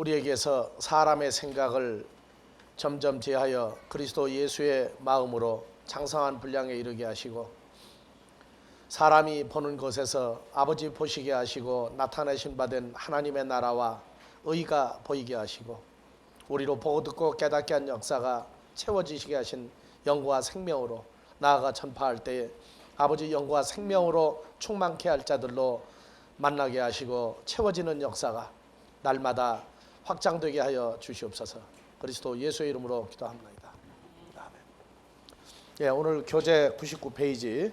우리에게서 사람의 생각을 점점 제하여 그리스도 예수의 마음으로 장성한 분량에 이르게 하시고, 사람이 보는 것에서 아버지 보시게 하시고 나타내신 바 된 하나님의 나라와 의가 보이게 하시고, 우리로 보고 듣고 깨닫게 한 역사가 채워지시게 하신 영과 생명으로 나아가 전파할 때에 아버지 영과 생명으로 충만케 할 자들로 만나게 하시고 채워지는 역사가 날마다 확장되게 하여 주시옵소서. 그리스도 예수의 이름으로 기도합니다. 아멘. 예, 오늘 교재 99페이지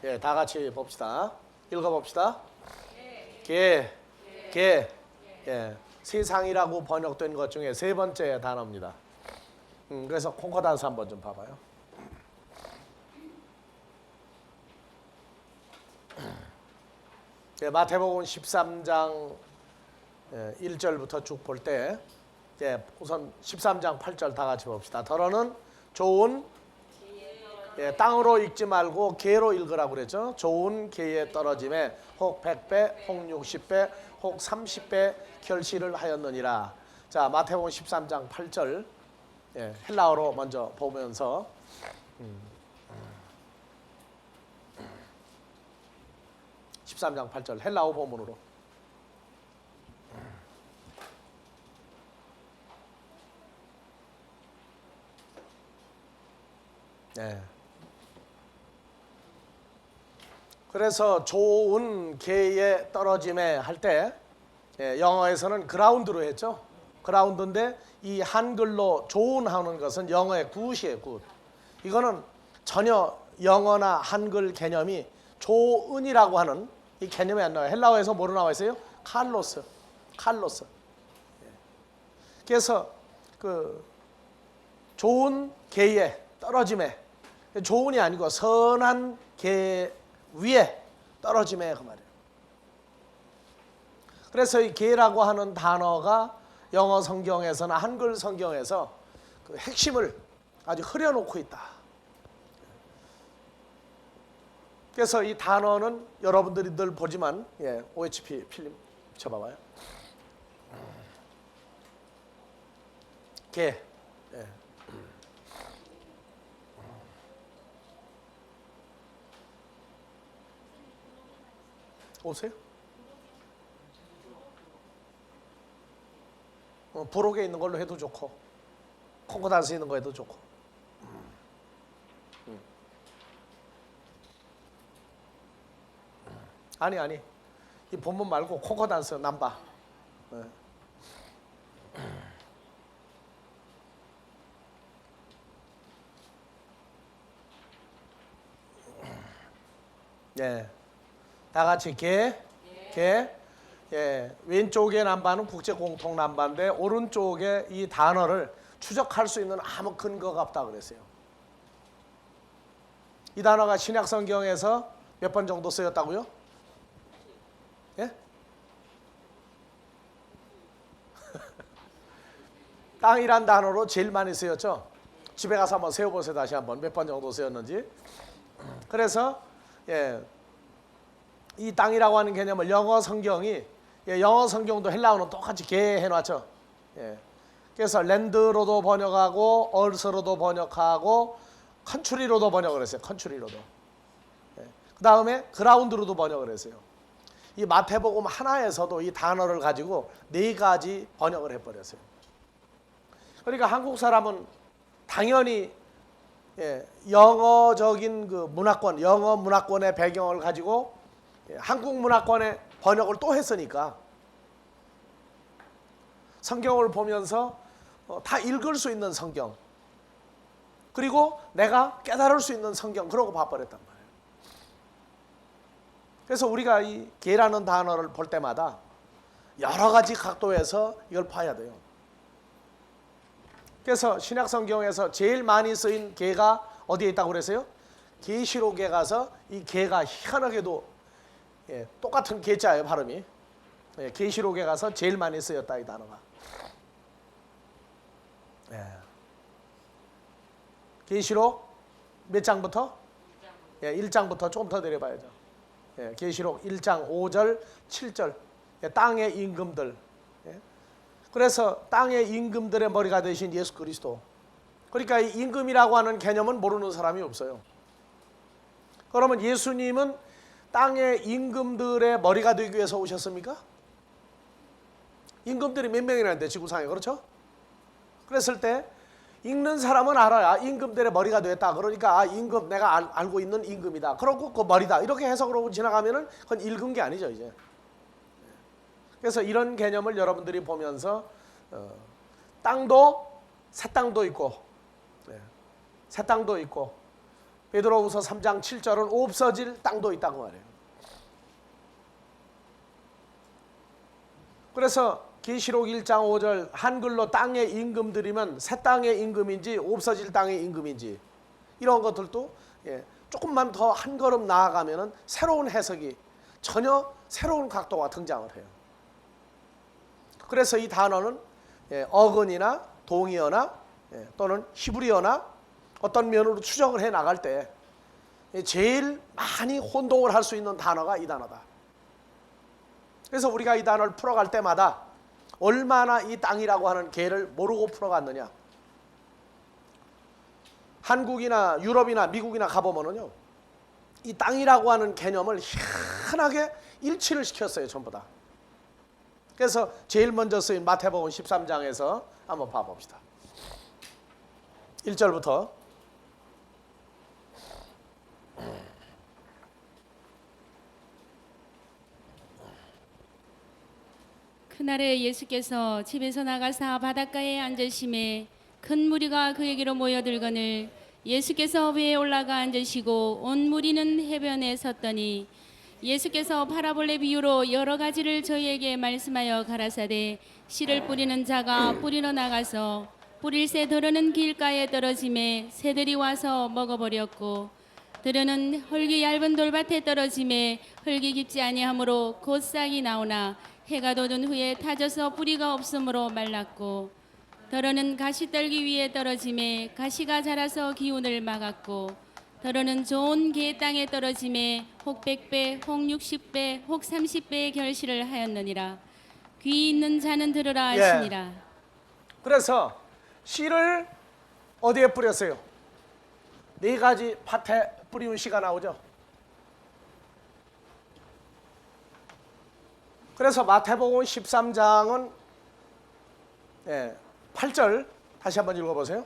예, 다 같이 봅시다. 읽어봅시다. 개. 예, 세상이라고 번역된 것 중에 세 번째 단어입니다. 그래서 콩코단스 한번 좀 봐봐요. 예, 마태복음 13장 1절부터 쭉 볼 때, 예, 우선 13장 8절 다 같이 봅시다. 더러는 좋은, 예, 땅으로 읽지 말고 개로 읽으라고 그랬죠. 좋은 개에 떨어짐에 혹 100배, 혹 60배, 혹 30배 결실을 하였느니라. 자, 마태복음 13장 8절, 예, 헬라어로 먼저 보면서 13장 8절 헬라어 본문으로. 네. 그래서 좋은 개에 떨어짐에 할 때, 예, 영어에서는 그라운드로 했죠. 그라운드인데 이 한글로 좋은 하는 것은 영어의 굿이에요. 굿. 이거는 전혀 영어나 한글 개념이 좋은이라고 하는 이 개념이 안 나와요. 헬라어에서 뭐로 나와 있어요? 칼로스. 예. 그래서 그 좋은 개에 떨어짐에, 좋은이 아니고 선한 개 위에 떨어짐에 그 말이에요. 그래서 이 개라고 하는 단어가 영어 성경에서나 한글 성경에서 그 핵심을 아주 흐려놓고 있다. 그래서 이 단어는 여러분들이 늘 보지만, 예, OHP 필름 쳐봐봐요. 개. 예. 오세요? 부록에 있는 걸로 해도 좋고, 콩코단스 있는 거 해도 좋고. 아니, 이 본문 말고 콩코단스 남바. 네, 다 같이 개. 예, 왼쪽의 남바는 국제 공통 남바인데 오른쪽에 이 단어를 추적할 수 있는 아무 근거가 없다 그랬어요. 이 단어가 신약 성경에서 몇 번 정도 쓰였다고요? 예? 땅이란 단어로 제일 많이 쓰였죠. 집에 가서 한번 세어보세요. 다시 한번 몇 번 정도 쓰였는지. 그래서, 예, 이 땅이라고 하는 개념을 영어 성경이, 예, 영어 성경도 헬라어는 똑같이 개 해놨죠. 예. 그래서 랜드로도 번역하고 얼스로도 번역하고 컨트리로도 번역을 했어요. 컨트리로도. 예. 그 다음에 그라운드로도 번역을 했어요. 이 마태복음 하나에서도 이 단어를 가지고 4가지 번역을 해버렸어요. 그러니까 한국 사람은 당연히, 예, 영어적인 그 문화권, 영어 문화권의 배경을 가지고, 예, 한국 문화권의 번역을 또 했으니까 성경을 보면서 다 읽을 수 있는 성경, 그리고 내가 깨달을 수 있는 성경, 그러고 봐버렸단 말이에요. 그래서 우리가 이 개라는 단어를 볼 때마다 여러 가지 각도에서 이걸 봐야 돼요. 그래서 신약 성경에서 제일 많이 쓰인 개가 어디에 있다고 그랬어요? 계시록에 가서 이 개가 희한하게도, 예, 똑같은 개자예요, 발음이. 계시록에 가서 제일 많이 쓰였다 이 단어가. 계시록 몇 장부터? 1장부터 조금 더 내려봐야죠. 계시록 1장 5절 7절 땅의 임금들. 그래서 땅의 임금들의 머리가 되신 예수 그리스도. 그러니까 이 임금이라고 하는 개념은 모르는 사람이 없어요. 그러면 예수님은 땅의 임금들의 머리가 되기 위해서 오셨습니까? 임금들이 몇 명이나 있는데 지구상에, 그렇죠? 그랬을 때 읽는 사람은 알아야 임금들의 머리가 됐다. 그러니까 임금, 내가 알고 있는 임금이다. 그러고 그 머리다. 이렇게 해석을 하고 지나가면은 그건 읽은 게 아니죠 이제. 그래서 이런 개념을 여러분들이 보면서 땅도 새 땅도 있고, 새 땅도 있고, 베드로후서 3장 7절은 없어질 땅도 있다고 말해요. 그래서 계시록 1장 5절 한글로 땅의 임금들이면 새 땅의 임금인지 없어질 땅의 임금인지 이런 것들도 조금만 더 한 걸음 나아가면은 새로운 해석이 전혀 새로운 각도가 등장을 해요. 그래서 이 단어는 어근이나 동의어나 또는 히브리어나 어떤 면으로 추정을 해 나갈 때 제일 많이 혼동을 할 수 있는 단어가 이 단어다. 그래서 우리가 이 단어를 풀어갈 때마다 얼마나 이 땅이라고 하는 개를 모르고 풀어갔느냐. 한국이나 유럽이나 미국이나 가보면은요, 이 땅이라고 하는 개념을 희한하게 일치를 시켰어요, 전부 다. 그래서 제일 먼저 쓰인 마태복음 13장에서 한번 봐봅시다. 1절부터. 그날에 예수께서 집에서 나가사 바닷가에 앉으심에 큰 무리가 그에게로 모여들거늘 예수께서 배에 올라가 앉으시고 온 무리는 해변에 섰더니 예수께서 파라볼레 비유로 여러 가지를 저희에게 말씀하여 가라사대 씨를 뿌리는 자가 뿌리러 나가서 뿌릴 새 더러는 길가에 떨어짐에 새들이 와서 먹어버렸고 더러는 흙이 얇은 돌밭에 떨어짐에 흙이 깊지 아니하므로 곧 싹이 나오나 해가 돋은 후에 타져서 뿌리가 없으므로 말랐고 더러는 가시떨기 위에 떨어짐에 가시가 자라서 기운을 막았고 더러는 좋은 개 땅에 떨어짐에 혹 100배, 혹 60배, 혹 30배의 결실을 하였느니라. 귀 있는 자는 들으라 하시니라. 그래서 씨를 어디에 뿌렸어요? 4가지 밭에 뿌리운 씨가 나오죠. 그래서 마태복음 13장은 8절 다시 한번 읽어보세요.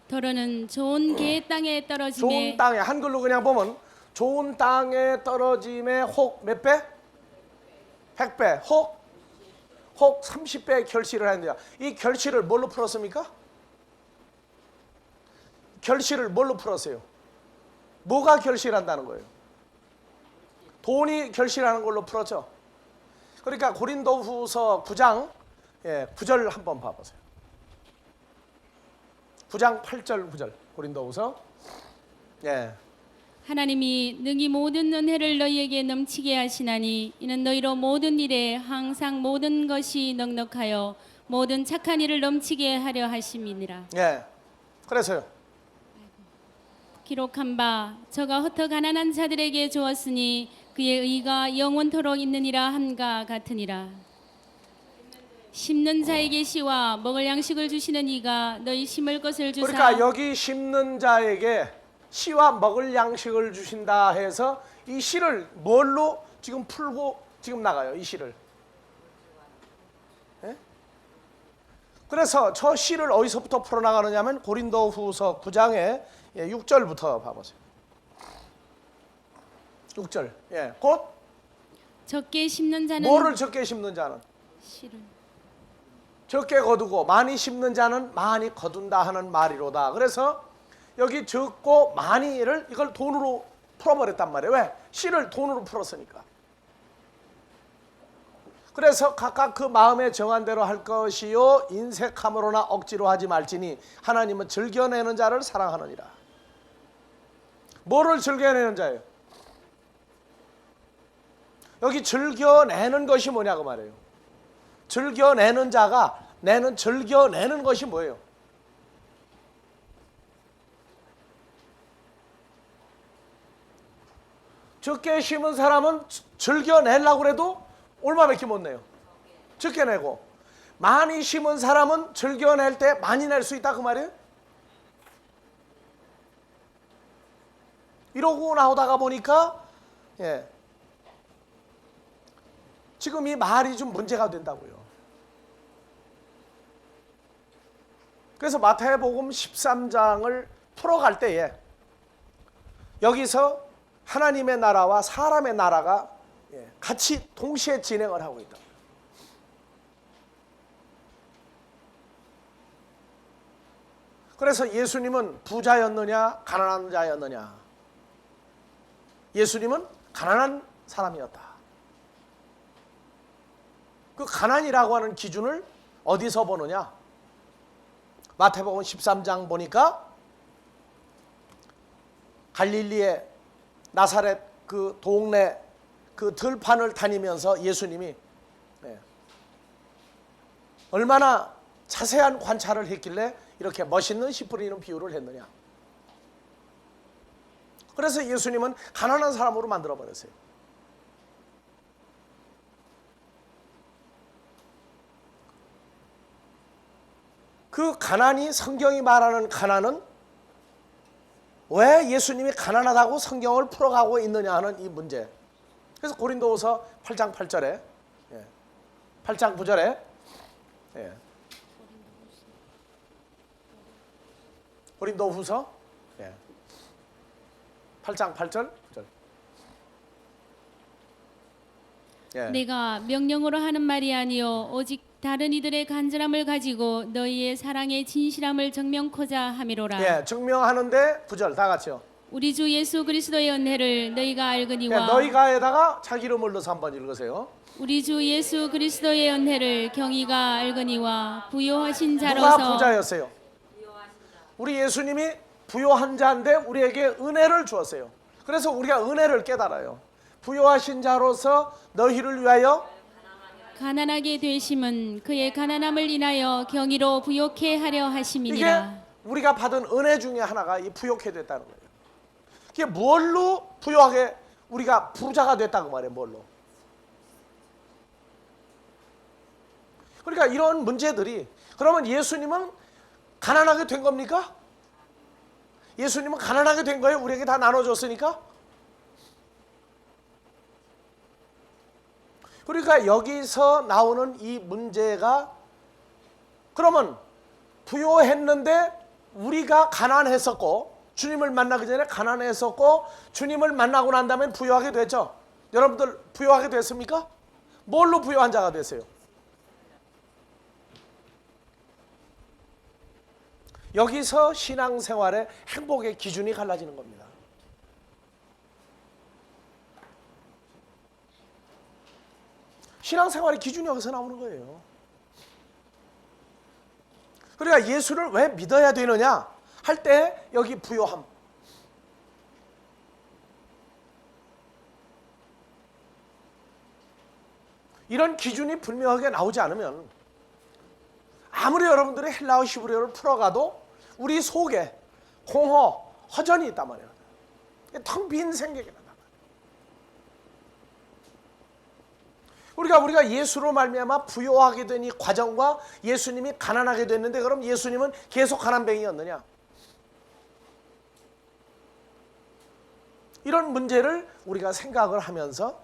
더러는 좋은 개 땅에 떨어짐에 좋은 땅에, 한글로 그냥 보면 좋은 땅에 떨어짐에 혹 몇 배? 100배, 혹 30배 결실을 하는데요. 이 결실을 뭘로 풀었습니까? 결실을 뭘로 풀었어요? 뭐가 결실한다는 거예요? 돈이 결실하는 걸로 풀었죠. 그러니까 고린도후서 9장 9절 한번 봐보세요. 9장 8절 9절 고린도후서. 하나님이 능히 모든 은혜를 너희에게 넘치게 하시나니 이는 너희로 모든 일에 항상 모든 것이 넉넉하여 모든 착한 일을 넘치게 하려 하심이니라. 그래서요. 기록한 바 저가 흩어 가난한 자들에게 주었으니 그의 의가 영원토록 있느니라 함과 같으니라. 심는 자에게 씨와 먹을 양식을 주시는 이가 너희 심을 것을 주사. 그러니까 여기 심는 자에게 씨와 먹을 양식을 주신다 해서 이 씨를 뭘로 지금 풀고 지금 나가요, 이 씨를. 그래서 저 씨를 어디서부터 풀어나가느냐면 고린도후서 9장의 6절부터 봐보세요. 6절. 곧 적게 심는 자는 뭐를 적게 심는 자는 씨를 적게 거두고 많이 심는 자는 많이 거둔다 하는 말이로다. 그래서 여기 적고 많이를 이걸 돈으로 풀어버렸단 말이에요. 왜? 씨를 돈으로 풀었으니까. 그래서 각각 그 마음에 정한 대로 할 것이요 인색함으로나 억지로 하지 말지니 하나님은 즐겨내는 자를 사랑하느니라. 뭐를 즐겨내는 자예요? 여기 즐겨내는 것이 뭐냐고 말해요. 즐겨내는 자가 즐겨내는 것이 뭐예요? 적게 심은 사람은 즐겨내려고 해도 얼마밖에 못 내요. 적게 내고, 많이 심은 사람은 즐겨낼 때 많이 낼 수 있다 그 말이에요. 이러고 나오다가 보니까 지금 이 말이 좀 문제가 된다고요. 그래서 마태복음 13장을 풀어갈 때에 여기서 하나님의 나라와 사람의 나라가 같이 동시에 진행을 하고 있다. 그래서 예수님은 부자였느냐 가난한 자였느냐? 예수님은 가난한 사람이었다. 그 가난이라고 하는 기준을 어디서 보느냐? 마태복음 13장 보니까 갈릴리의 나사렛 그 동네 그 들판을 다니면서 예수님이 얼마나 자세한 관찰을 했길래 이렇게 멋있는 씨 뿌리는 비유를 했느냐. 그래서 예수님은 가난한 사람으로 만들어 버렸어요. 그 가난이, 성경이 말하는 가난은 왜 예수님이 가난하다고 성경을 풀어가고 있느냐 하는 이 문제. 그래서 고린도후서 8장 8절에 8장 9절에 고린도후서 8장 8절 9절. 내가 명령으로 하는 말이 아니요 오직 다른 이들의 간절함을 가지고 너희의 사랑의 진실함을 증명코자 함이로라. 증명하는데 9절 다 같이요. 우리 주 예수 그리스도의 은혜를 너희가 알거니와. 너희가에다가 자기 이름을 넣어서 한번 읽으세요. 우리 주 예수 그리스도의 은혜를 경희가 알거니와 부요하신 자로서. 누가 부자였어요? 우리 예수님이 부요한 자인데 우리에게 은혜를 주었어요. 그래서 우리가 은혜를 깨달아요. 부요하신 자로서 너희를 위하여 가난하게 되심은 그의 가난함을 인하여 경의로 부요케 하려 이게 하심이니라. 우리가 받은 은혜 중에 하나가 이 부요케 됐다는 거예요. 이게 뭘로 부요하게 우리가 부자가 됐다고 말해요. 뭘로? 그러니까 이런 문제들이, 그러면 예수님은 가난하게 된 겁니까? 예수님은 가난하게 된 거예요? 우리에게 다 나눠줬으니까? 그러니까 여기서 나오는 이 문제가, 그러면 부요했는데 우리가 가난했었고, 주님을 만나기 전에 가난했었고, 주님을 만나고 난 다음에 부요하게 됐죠? 여러분들 부요하게 됐습니까? 뭘로 부요한 자가 됐어요? 여기서 신앙생활의 행복의 기준이 갈라지는 겁니다. 신앙생활의 기준이 여기서 나오는 거예요. 그러니까 예수를 왜 믿어야 되느냐 할 때 여기 부요함. 이런 기준이 분명하게 나오지 않으면 아무리 여러분들이 헬라어 히브리어를 풀어가도 우리 속에 공허, 허전이 있단 말이에요. 텅 빈 생각이 난단 말이에요. 우리가 예수로 말미암아 부요하게 된 이 과정과 예수님이 가난하게 됐는데, 그럼 예수님은 계속 가난뱅이였느냐? 이런 문제를 우리가 생각을 하면서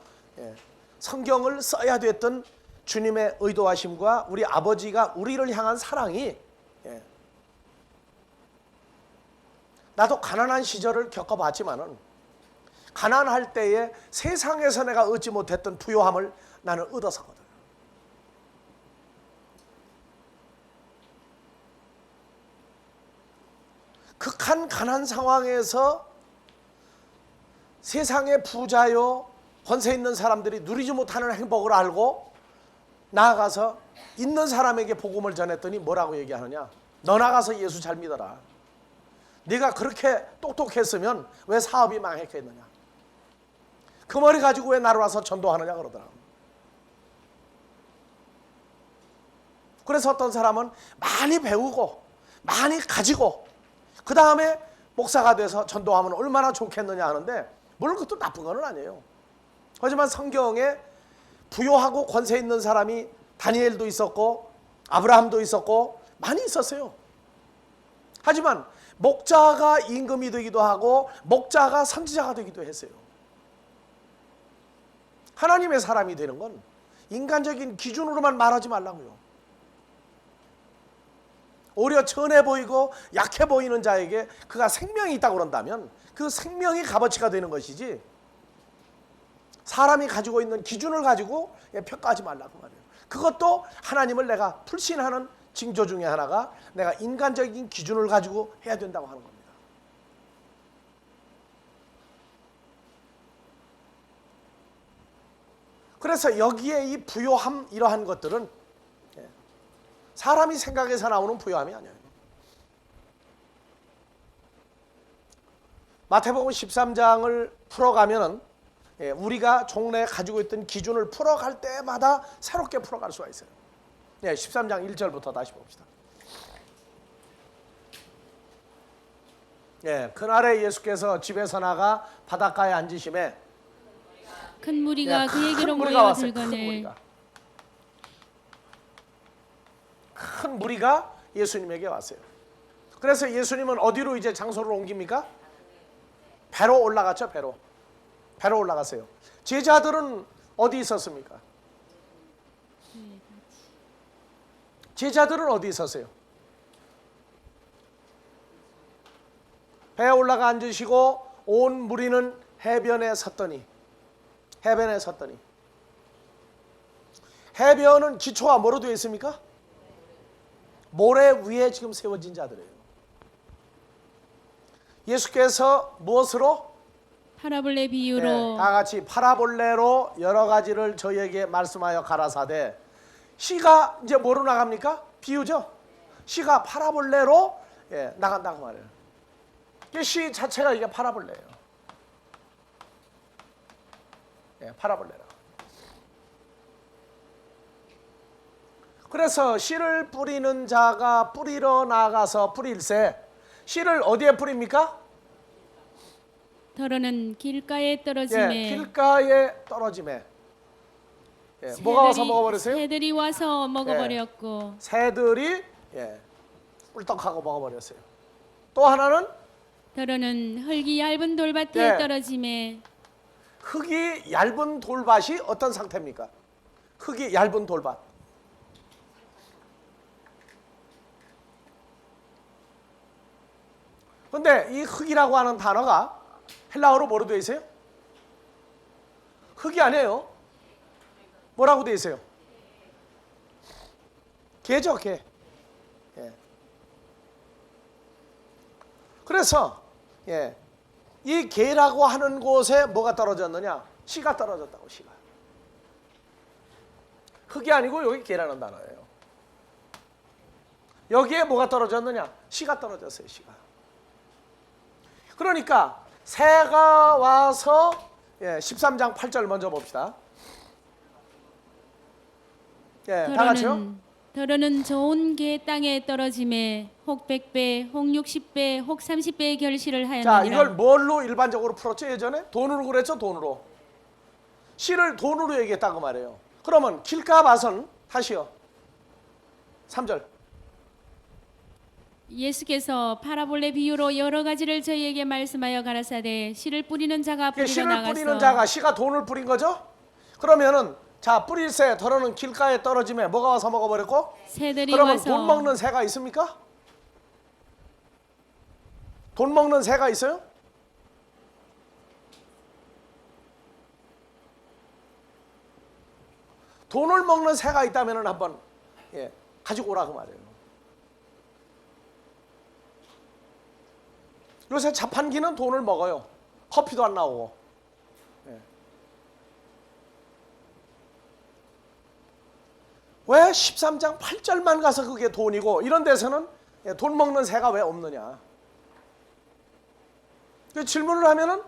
성경을 써야 됐던 주님의 의도하심과 우리 아버지가 우리를 향한 사랑이, 나도 가난한 시절을 겪어봤지만은 가난할 때에 세상에서 내가 얻지 못했던 부요함을 나는 얻었었거든. 극한 가난 상황에서 세상의 부자요 권세 있는 사람들이 누리지 못하는 행복을 알고 나아가서 있는 사람에게 복음을 전했더니 뭐라고 얘기하느냐? 너 나가서 예수 잘 믿어라. 네가 그렇게 똑똑했으면 왜 사업이 망했겠느냐? 그 머리 가지고 왜 나를 와서 전도하느냐 그러더라고요. 그래서 어떤 사람은 많이 배우고 많이 가지고 그 다음에 목사가 돼서 전도하면 얼마나 좋겠느냐 하는데, 물론 그것도 나쁜 건 아니에요. 하지만 성경에 부요하고 권세 있는 사람이 다니엘도 있었고 아브라함도 있었고 많이 있었어요. 하지만 목자가 임금이 되기도 하고 목자가 선지자가 되기도 했어요. 하나님의 사람이 되는 건 인간적인 기준으로만 말하지 말라고요. 오히려 천해 보이고 약해 보이는 자에게 그가 생명이 있다고 그런다면 그 생명이 값어치가 되는 것이지, 사람이 가지고 있는 기준을 가지고 평가하지 말라고 말이에요. 그것도 하나님을 내가 불신하는 징조 중에 하나가 내가 인간적인 기준을 가지고 해야 된다고 하는 겁니다. 그래서 여기에 이 부요함, 이러한 것들은 사람이 생각해서 나오는 부요함이 아니에요. 마태복음 13장을 풀어가면은 우리가 종래에 가지고 있던 기준을 풀어갈 때마다 새롭게 풀어갈 수가 있어요. 13장 1절부터 다시 봅시다. 그날에 예수께서 집에서 나가 바닷가에 앉으심에 큰 무리가 그에게로 무리가 왔어요. 모여들거늘 큰 무리가 예수님에게 왔어요. 그래서 예수님은 어디로 이제 장소를 옮깁니까? 배로 올라갔죠. 배로 올라갔어요. 제자들은 어디 있었습니까? 제자들은 어디 있었어요? 배에 올라가 앉으시고 온 무리는 해변에 섰더니, 해변은 기초가 뭐로 되어 있습니까? 모래 위에 지금 세워진 자들이에요. 예수께서 무엇으로? 파라볼레 비유로 다 같이 파라볼레로 여러 가지를 저희에게 말씀하여 가라사대. 시가 이제 뭐로 나갑니까? 비유죠. 시가 파라볼레로 나간다고 말해요. 시 자체가 이게 파라볼레예요. 파라볼레라. 그래서 씨를 뿌리는 자가 뿌리러 나가서 뿌릴새. 씨를 어디에 뿌립니까? 더러는 길가에 떨어짐에 길가에 떨어짐에. 뭐가 와서 먹어버렸어요? 새들이 와서 먹어버렸고 새들이 꿀떡하고 먹어버렸어요. 또 하나는 더러는 흙이 얇은 돌밭에 떨어짐에 흙이 얇은 돌밭이 어떤 상태입니까? 흙이 얇은 돌밭. 근데 이 흙이라고 하는 단어가 헬라어로 뭐로 되어 있어요? 흙이 아니에요. 뭐라고 되어 있어요? 개죠, 개. 그래서 이 개라고 하는 곳에 뭐가 떨어졌느냐? 씨가 떨어졌다고, 씨가. 흙이 아니고 여기 개라는 단어예요. 여기에 뭐가 떨어졌느냐? 씨가 떨어졌어요, 씨가. 그러니까 새가 와서 13장 8절 먼저 봅시다. 다 같이요. 더러는 좋은 개 땅에 떨어짐에 혹 100배, 혹 60배, 혹 30배의 결실을 하였느니라. 자, 이걸 뭘로 일반적으로 풀었죠? 예전에 돈으로 그랬죠? 돈으로. 씨를 돈으로 얘기했다고 말해요. 그러면 길가밭은 다시요. 3절. 예수께서 파라볼레 비유로 여러 가지를 저희에게 말씀하여 가라사대 씨를 뿌리는 자가 뿌리러 씨를 나가서 뿌리는 자가, 씨가 돈을 뿌린 거죠? 그러면은 자, 뿌릴새 더러는 길가에 떨어짐에 뭐가 와서 먹어버렸고? 새들이 그러면 와서 돈 먹는 새가 있습니까? 돈 먹는 새가 있어요? 돈을 먹는 새가 있다면 한번 가지고 오라고 말해요. 요새 자판기는 돈을 먹어요. 커피도 안 나오고. 왜 13장 8절만 가서 그게 돈이고 이런 데서는 돈 먹는 새가 왜 없느냐? 그 질문을 하면은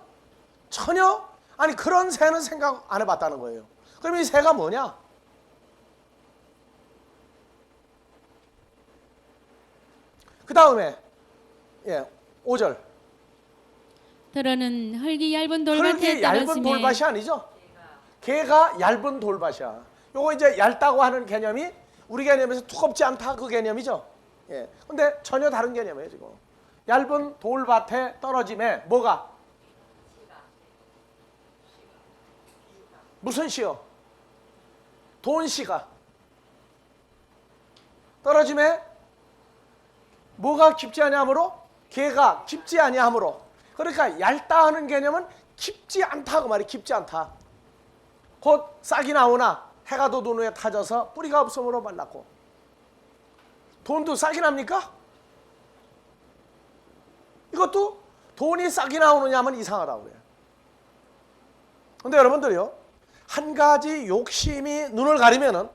전혀 아니 그런 새는 생각 안 해봤다는 거예요. 그럼 이 새가 뭐냐? 그 다음에 5절. 더러는 흙이 얇은 돌밭에 흙이 얇은 떨어짐에 돌밭이 아니죠. 개가 얇은 돌밭이야. 요거 이제 얇다고 하는 개념이 우리 개념에서 두껍지 않다 그 개념이죠. 근데 전혀 다른 개념이에요 지금. 얇은 돌밭에 떨어짐에 뭐가? 무슨 씨요? 돈씨가 떨어짐에 뭐가 깊지 아니하므로? 개가 깊지 아니하므로. 그러니까 얇다 하는 개념은 깊지 않다 그 말이. 깊지 않다. 곧 싹이 나오나 해가 돋은 후에 타져서 뿌리가 없으므로 말랐고. 돈도 싹이 납니까? 이것도 돈이 싹이 나오느냐 하면 이상하다고 그래요. 근데 여러분들이요, 한 가지 욕심이 눈을 가리면은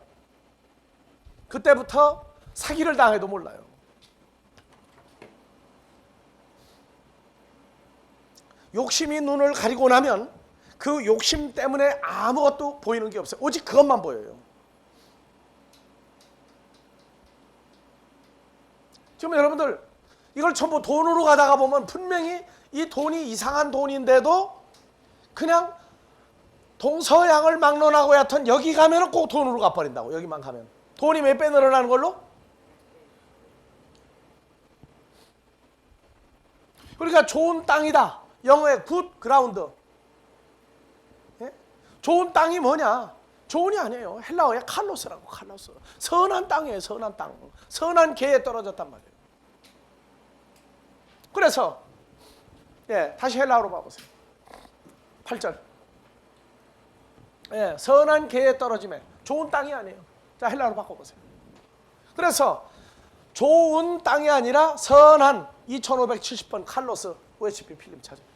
그때부터 사기를 당해도 몰라요. 욕심이 눈을 가리고 나면 그 욕심 때문에 아무것도 보이는 게 없어요. 오직 그것만 보여요. 지금 여러분들 이걸 전부 돈으로 가다가 보면 분명히 이 돈이 이상한 돈인데도 그냥 동서양을 막론하고 여하튼 여기 가면 꼭 돈으로 갚아버린다고. 여기만 가면 돈이 몇 배 늘어나는 걸로? 그러니까 좋은 땅이다. 영어의 굿 그라운드. 좋은 땅이 뭐냐? 좋은이 아니에요. 헬라어의 칼로스라고. 칼로스. 선한 땅이에요. 선한 땅. 선한 개에 떨어졌단 말이에요. 그래서 다시 헬라어로 봐보세요. 8절. 선한 개에 떨어짐에 좋은 땅이 아니에요. 자, 헬라어로 바꿔보세요. 그래서 좋은 땅이 아니라 선한 2570번 칼로스 OHP 필름 찾아요.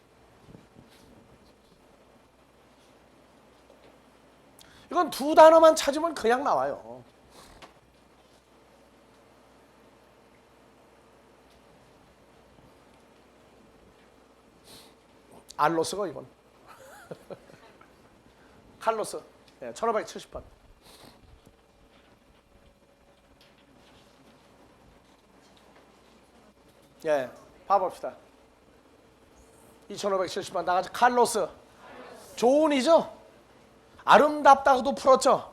이건 두 단어만 찾으면 그냥 나와요. 알로스가 이건. 칼로스 1570번. 봐봅시다. 2570번 나가지. 칼로스 좋은이죠. 아름답다고도 풀었죠.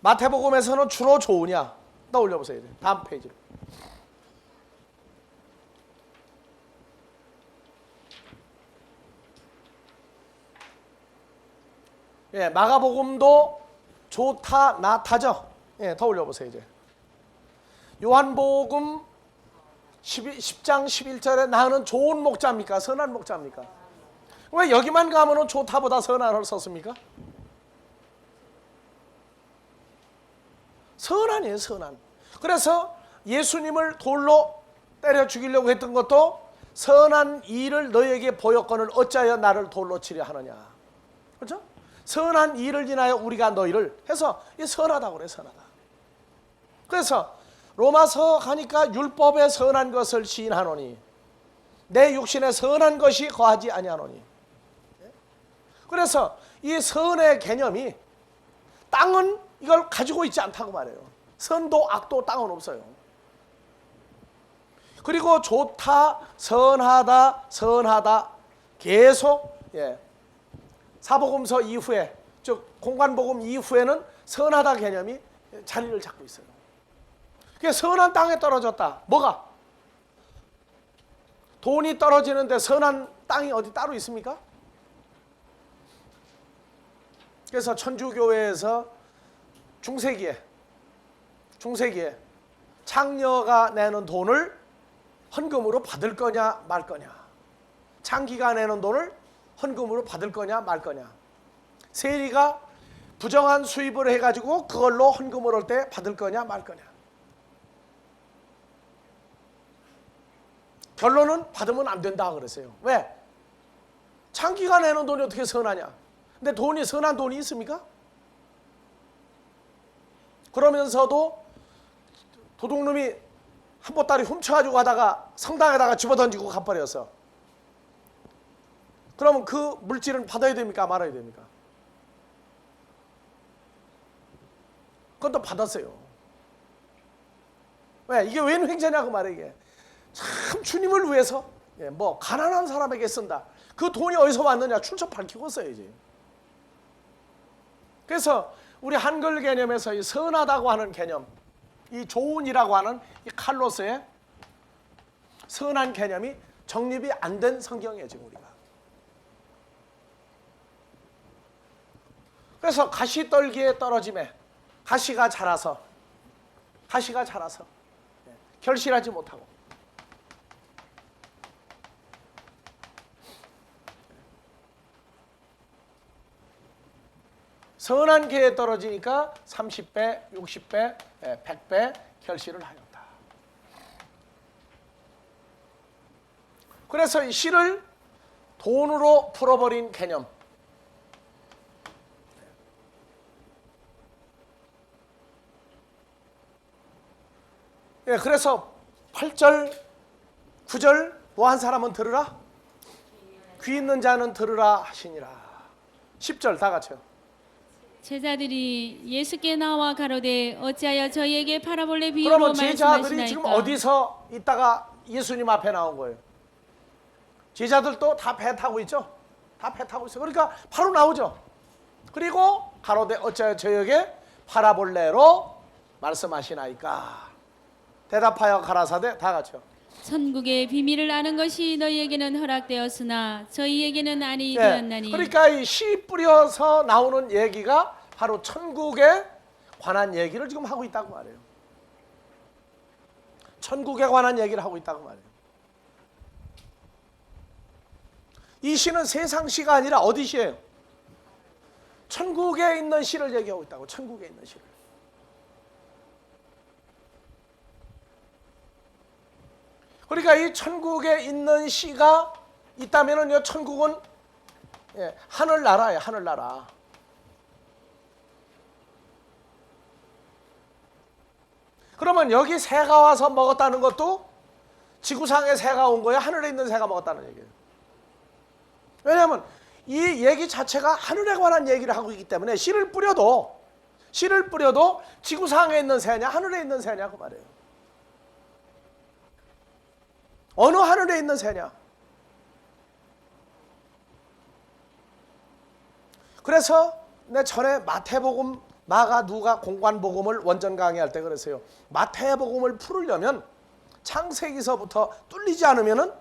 마태복음에서는 주로 좋으냐. 떠올려보세요. 다음 페이지로. 마가복음도 좋다 나타죠. 더 올려보세요. 이제 요한복음 10장 11절에 나는 좋은 목자입니까? 선한 목자입니까? 왜 여기만 가면은 좋다보다 선한을 썼습니까? 선한이에요. 선한. 그래서 예수님을 돌로 때려 죽이려고 했던 것도 선한 일을 너에게 보였거늘 어찌하여 나를 돌로 치려 하느냐. 그렇죠? 선한 일을 인하여 우리가 너희를 해서 이 선하다고 그래. 선하다. 그래서 로마서 가니까 율법의 선한 것을 시인하노니 내 육신에 선한 것이 거하지 아니하노니. 그래서 이 선의 개념이 땅은 이걸 가지고 있지 않다고 말해요. 선도 악도 땅은 없어요. 그리고 좋다, 선하다, 선하다 계속 사복음서 이후에 즉 공관복음 이후에는 선하다 개념이 자리를 잡고 있어요. 그게 선한 땅에 떨어졌다. 뭐가? 돈이 떨어지는데 선한 땅이 어디 따로 있습니까? 그래서 천주교회에서 중세기에 창녀가 내는 돈을 헌금으로 받을 거냐 말 거냐, 창기가 내는 돈을 헌금으로 받을 거냐 말 거냐, 세리가 부정한 수입을 해가지고 그걸로 헌금을 할 때 받을 거냐 말 거냐. 결론은 받으면 안 된다 그랬어요. 왜? 창기가 내는 돈이 어떻게 선하냐? 근데 돈이 선한 돈이 있습니까? 그러면서도 도둑놈이 한 보따리 훔쳐가지고 가다가 성당에다가 집어던지고 가버렸어. 그러면 그 물질은 받아야 됩니까? 말아야 됩니까? 그건 또 받았어요. 왜? 이게 웬 횡재냐고 말이에요. 이게 참 주님을 위해서 뭐 가난한 사람에게 쓴다. 그 돈이 어디서 왔느냐? 출처 밝히고 써야지. 그래서 우리 한글 개념에서 이 선하다고 하는 개념, 이 좋은이라고 하는 이 칼로스의 선한 개념이 정립이 안 된 성경이에요, 지금 우리가. 그래서 가시떨기에 떨어짐에 가시가 자라서 결실하지 못하고, 선한 기에 떨어지니까 30배, 60배, 100배 결실을 하였다. 그래서 이 시를 돈으로 풀어버린 개념, 그래서 8절, 9절 뭐 한 사람은 들으라, 귀 있는 자는 들으라 하시니라. 10절 다 같이요. 제자들이 예수께 나와 가로되 어찌하여 저희에게 파라볼레 비유로 그러면 제자들이 말씀하시나이까. 지금 어디서 있다가 예수님 앞에 나온 거예요? 제자들도 다 배 타고 있죠? 다 배 타고 있어요. 그러니까 바로 나오죠. 그리고 가로되 어찌하여 저희에게 파라볼레로 말씀하시나이까. 대답하여 가라사대 다 같이요. 천국의 비밀을 아는 것이 너희에게는 허락되었으나 저희에게는 아니 되었나니. 그러니까 이 씨 뿌려서 나오는 얘기가 바로 천국에 관한 얘기를 지금 하고 있다고 말해요. 천국에 관한 얘기를 하고 있다고 말해요. 이 시는 세상 시가 아니라 어디 시예요? 천국에 있는 시를 얘기하고 있다고. 천국에 있는 시를. 그러니까 이 천국에 있는 시가 있다면은 천국은 하늘나라예요. 하늘나라. 그러면 여기 새가 와서 먹었다는 것도 지구상에 새가 온 거예요? 하늘에 있는 새가 먹었다는 얘기예요. 왜냐하면 이 얘기 자체가 하늘에 관한 얘기를 하고 있기 때문에 씨를 뿌려도 지구상에 있는 새냐 하늘에 있는 새냐고 말해요. 어느 하늘에 있는 새냐? 그래서 내 전에 마태복음, 마가, 누가 공관복음을 원전 강의할 때 그랬어요. 마태복음을 풀으려면 창세기서부터 뚫리지 않으면은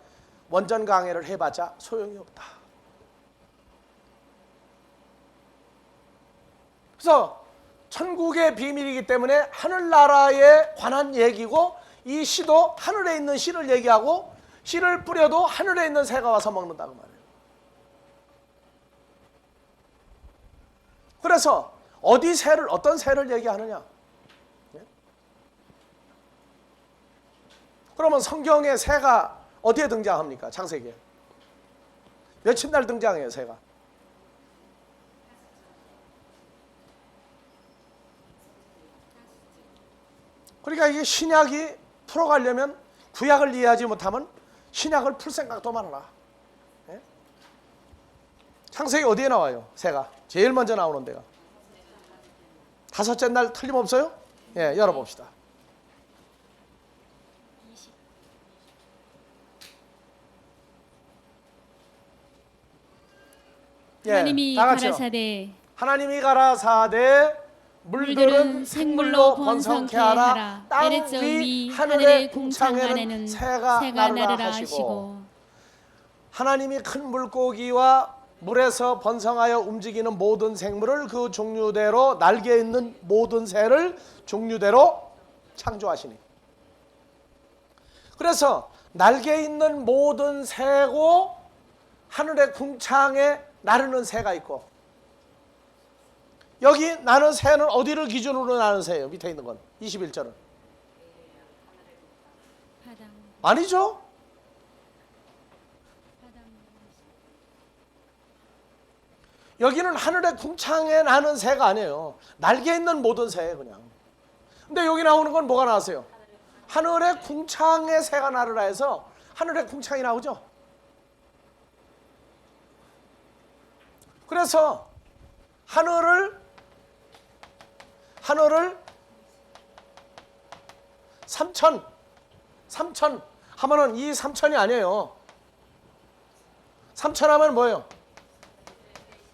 원전 강의를 해봤자 소용이 없다. 그래서 천국의 비밀이기 때문에 하늘나라에 관한 얘기고, 이 씨도 하늘에 있는 씨를 얘기하고, 씨를 뿌려도 하늘에 있는 새가 와서 먹는다고 말해요. 그래서 어떤 새를 얘기하느냐? 그러면 성경에 새가 어디에 등장합니까? 창세기에 며칠 날 등장해요, 새가? 그러니까 이게 신약이 풀어가려면 구약을 이해하지 못하면 신약을 풀 생각도 말아라. 창세기 어디에 나와요? 새가 제일 먼저 나오는 데가 다섯째 날 틀림없어요? 열어봅시다. 하나님이 다 같이요. 가라사대 하나님이 가라사대 물들은 생물로 번성케 하라. 땅 위 하늘의 궁창에는 새가 나르라 하시고. 하나님이 큰 물고기와 물에서 번성하여 움직이는 모든 생물을 그 종류대로, 날개 있는 모든 새를 종류대로 창조하시니. 그래서 날개 있는 모든 새고 하늘의 궁창에 나르는 새가 있고, 여기 나는 새는 어디를 기준으로 나는 새예요? 밑에 있는 건 21절은 아니죠? 여기는 하늘의 궁창에 나는 새가 아니에요. 날개 있는 모든 새예요, 그냥. 근데 여기 나오는 건 뭐가 나왔어요? 하늘의 궁창에 새가 나르라 해서 하늘의 궁창이 나오죠. 그래서 하늘을 삼천 하면은 이 삼천이 아니에요. 삼천 하면 뭐예요?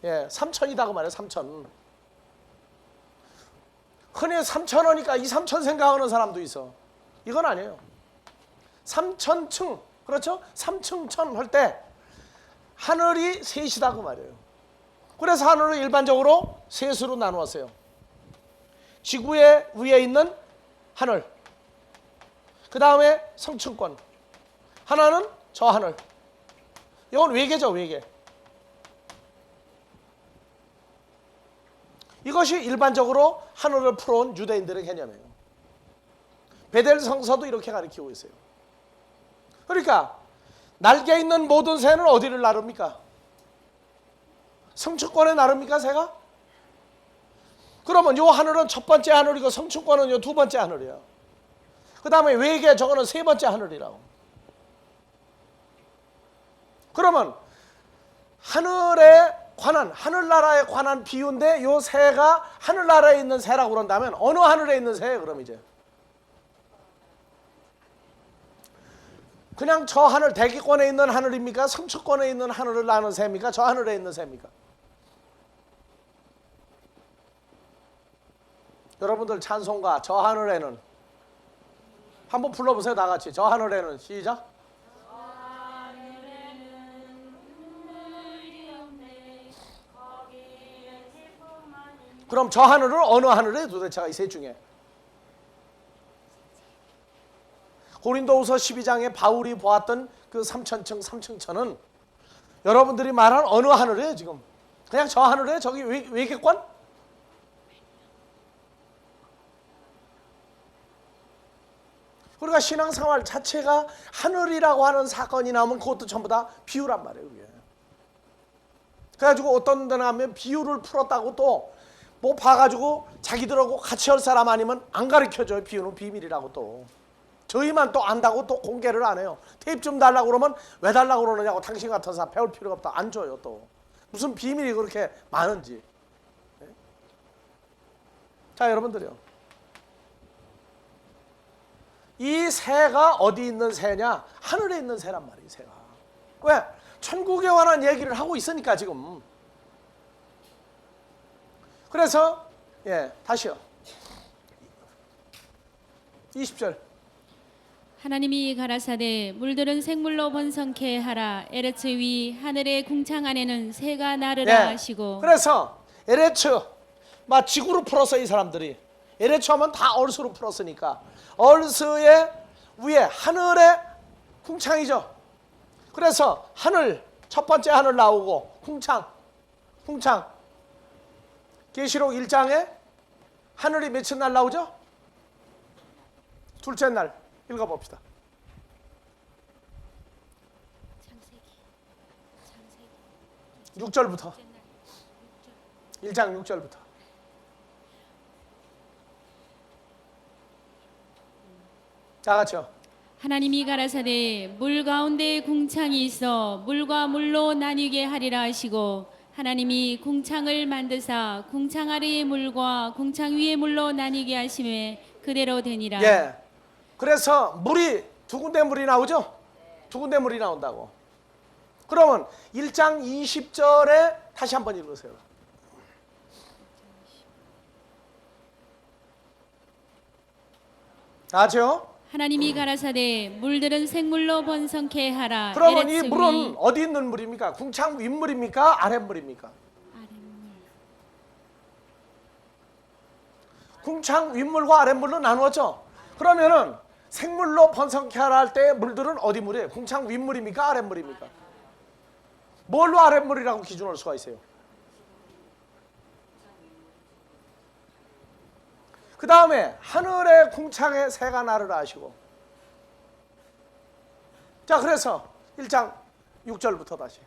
예, 삼천이다 그 말이에요. 삼천. 흔히 삼천원이니까 이 삼천 생각하는 사람도 있어. 이건 아니에요. 삼천층, 그렇죠? 삼층천 할 때 하늘이 셋이다 그 말이에요. 그래서 하늘을 일반적으로 셋으로 나누었어요. 지구의 위에 있는 하늘, 그 다음에 성층권, 하나는 저 하늘. 이건 외계죠, 외계. 이것이 일반적으로 하늘을 풀어온 유대인들의 개념이에요. 베델 성서도 이렇게 가르치고 있어요. 그러니까 날개 있는 모든 새는 어디를 나릅니까? 성층권에 나릅니까, 새가? 그러면 이 하늘은 첫 번째 하늘이고 성층권은 이 두 번째 하늘이야. 그 다음에 외계 저거는 세 번째 하늘이라고. 그러면 하늘에 관한, 하늘나라에 관한 비유인데 요 새가 하늘나라에 있는 새라고 그런다면 어느 하늘에 있는 새예요, 그럼 이제? 그냥 저 하늘, 대기권에 있는 하늘입니까? 성층권에 있는 하늘을 나는 새입니까? 저 하늘에 있는 새입니까? 여러분들 찬송가 저 하늘에는 한번 불러보세요. 다 같이. 저 하늘에는. 시작. 그럼 저 하늘은 어느 하늘이에요 도대체가 이 셋 중에? 고린도후서 12장에 바울이 보았던 그 삼천층, 삼층천은 여러분들이 말한 어느 하늘이에요 지금? 그냥 저 하늘이에요? 저기 외계권? 그러니까 신앙생활 자체가 하늘이라고 하는 사건이 나오면 그것도 전부 다 비유란 말이에요. 그게. 그래가지고 어떤 데나 하면 비유를 풀었다고 또 뭐 봐가지고 자기들하고 같이 할 사람 아니면 안 가르쳐줘요. 비유는 비밀이라고 또. 저희만 또 안다고 또 공개를 안 해요. 테이프 좀 달라고 그러면 왜 달라고 그러느냐고 당신 같은 사람 배울 필요가 없다. 안 줘요 또. 무슨 비밀이 그렇게 많은지. 네? 자 여러분들이요. 이 새가 어디 있는 새냐? 하늘에 있는 새란 말이에요. 새가. 왜? 천국에 관한 얘기를 하고 있으니까 지금. 그래서 다시요. 20절. 하나님이 가라사대 물들은 생물로 번성케 하라. 에레츠 위 하늘의 궁창 안에는 새가 나르라 하시고. 그래서 에레츠 막 지구로 풀었어 이 사람들이. 에레츠 하면 다 얼스로 풀었으니까 얼스의 위에 하늘의 궁창이죠. 그래서 하늘 첫 번째 하늘 나오고 궁창 계시록 1장에 하늘이 몇째 날 나오죠? 둘째 날 읽어봅시다. 창세기 6절부터 1장 6절부터 다 같이요. 하나님이 가라사대 물 가운데 궁창이 있어 물과 물로 나뉘게 하리라 하시고 하나님이 궁창을 만드사 궁창 아래의 물과 궁창 위의 물로 나뉘게 하심에 그대로 되니라. 예. 그래서 물이 두 군데 물이 나오죠? 두 군데 물이 나온다고. 그러면 1장 20절에 다시 한번 읽으세요. 아죠? 하나님이 가라사대 물들은 생물로 번성케 하라. 그러면 이 에레츠 물은 위 어디 있는 물입니까? 궁창 윗물입니까? 아랫물입니까? 아랫물. 궁창 윗물과 아랫물로 나누었죠? 그러면은 생물로 번성케 하라 할 때 물들은 어디 물이에요? 궁창 윗물입니까? 아랫물입니까? 뭘로 아랫물이라고 기준할 수가 있어요? 그 다음에 하늘의 궁창에 새가 나르라 하시고. 자 그래서 1장 6절부터 다시.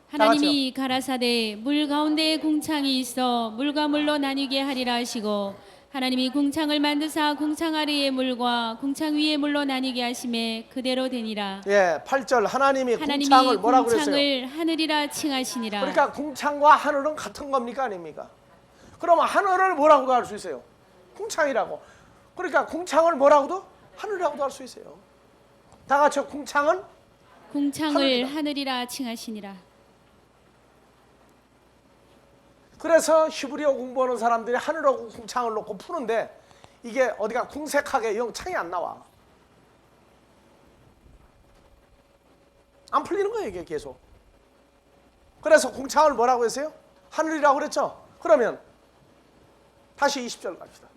하나님이 가라사대 물 가운데 궁창이 있어 물과 물로 나뉘게 하리라 하시고 하나님이 궁창을 만드사 궁창 아래의 물과 궁창 위의 물로 나뉘게 하심에 그대로 되니라. 예, 8절 하나님이 하나님이 궁창을 뭐라고 그랬어요? 궁창을 하늘이라 칭하시니라. 그러니까 궁창과 하늘은 같은 겁니까 아닙니까? 그러면 하늘을 뭐라고도 할 수 있어요? 궁창이라고. 그러니까 궁창을 뭐라고도? 하늘이라고도 할 수 있어요. 다 같이 궁창은 궁창을 하늘이라 칭하시니라. 그래서 히브리어 공부하는 사람들이 하늘하고 궁창을 놓고 푸는데 이게 어디가 궁색하게 영창이 안 나와. 안 풀리는 거예요 이게 계속. 그래서 궁창을 뭐라고 했어요? 하늘이라고 그랬죠? 그러면 다시 20절 갑시다.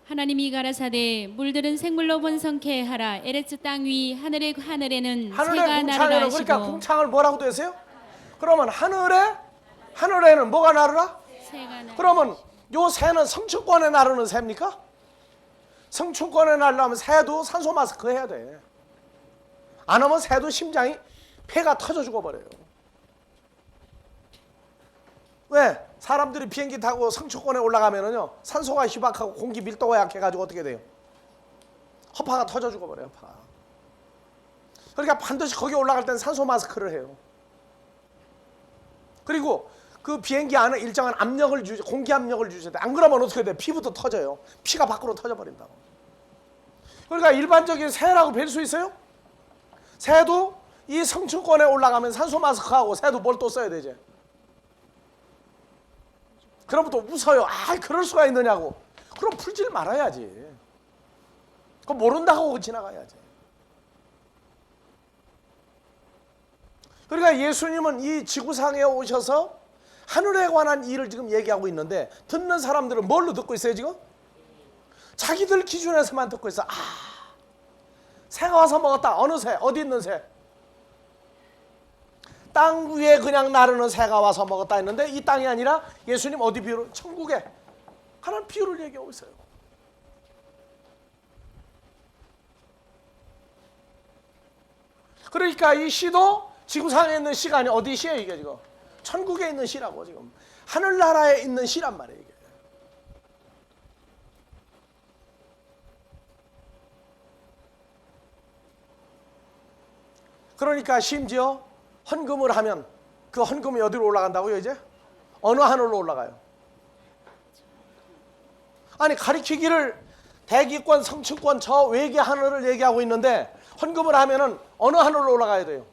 하나님이 가라사대 물들은 생물로 번성케 하라. 에레츠 땅 위 하늘의 하늘에는 새가 하늘의 나르라 궁창에는 하시고. 그러니까 궁창을 뭐라고도 했어요? 그러면 하늘에는 뭐가 나르라? 새가 나르라. 그러면 요 새는 성층권에 나르는 새입니까? 성층권에 나르려면 새도 산소 마스크 해야 돼. 안 하면 새도 심장이 폐가 터져 죽어버려요. 왜? 사람들이 비행기 타고 성층권에 올라가면은요 산소가 희박하고 공기 밀도가 약해가지고 어떻게 돼요? 허파가 터져 죽어버려요. 허파가. 그러니까 반드시 거기 올라갈 때는 산소 마스크를 해요. 그리고 그 비행기 안에 일정한 압력을 공기 압력을 주셔야 돼. 안 그러면 어떻게 돼? 피부도 터져요. 피가 밖으로 터져버린다고. 그러니까 일반적인 새라고 뵐 수 있어요? 새도 이 성층권에 올라가면 산소 마스크하고 새도 뭘 또 써야 되지? 그러면 또 웃어요. 아, 그럴 수가 있느냐고. 그럼 풀질 말아야지. 그거 모른다고 지나가야지. 그러니까 예수님은 이 지구상에 오셔서 하늘에 관한 일을 지금 얘기하고 있는데 듣는 사람들은 뭘로 듣고 있어요 지금? 자기들 기준에서만 듣고 있어. 아, 새가 와서 먹었다. 어느 새? 어디 있는 새? 땅 위에 그냥 나르는 새가 와서 먹었다 했는데 이 땅이 아니라 예수님 어디 비유를? 천국에 하나님 비유를 얘기하고 있어요. 그러니까 이 시도 지구상에 있는 시가 아니 어디 시예요 이게 지금? 천국에 있는 시라고 지금. 하늘나라에 있는 시란 말이에요 이게. 그러니까 심지어 헌금을 하면 그 헌금이 어디로 올라간다고요 이제? 어느 하늘로 올라가요? 아니 가리키기를 대기권, 성층권 저 외계 하늘을 얘기하고 있는데 헌금을 하면은 어느 하늘로 올라가야 돼요?